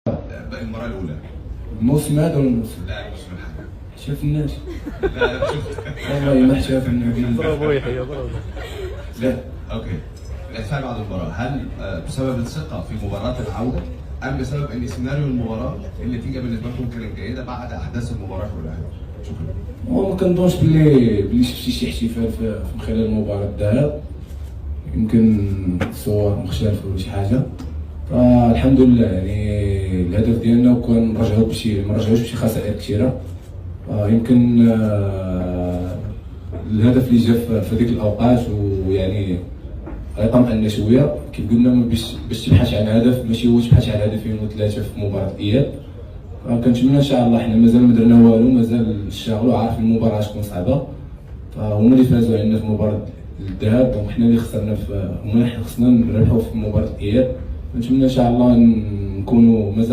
باقي المباراة الأولى. الموسم هذا ولا الموسم؟ لا الموسم الحالي. شافناش. لا لا شفت. والله ما شافنا. برافو يحيى برافو. لا اوكي. الاحتفال بعد المباراة هل بسبب الثقة في مباراة العودة أم بسبب أن سيناريو المباراة النتيجة بالنسبة لكم كانت جيدة بعد أحداث المباراة كلها؟ شكرا. وما كنظنش بلي شفتي شي احتفال من خلال مباراة الذهاب، يمكن صور مختلفة ولا شي حاجة. فالحمد لله يعني الهدف ديالنا وكان مرجعوش بشي خسائر كثيرة. يمكن الهدف اللي جا في هذيك الاوقات ويعني غيطمئن شويه كيف قلنا باش تبحث عن هدف، ماشي هو تبحث عن هدفين وثلاثه في مباراه الاياب. كنتمنى ان شاء الله، حنا مازال ما درنا والو، مازال الشغل وعارف المباراه تكون صعبه. فهما اللي فازوا عندنا في مباراه الذهاب دونك حنا اللي خسرنا هما اللي خصنا نربحوا في مباراه الاياب. نتمنى ان شاء الله نكونوا مازال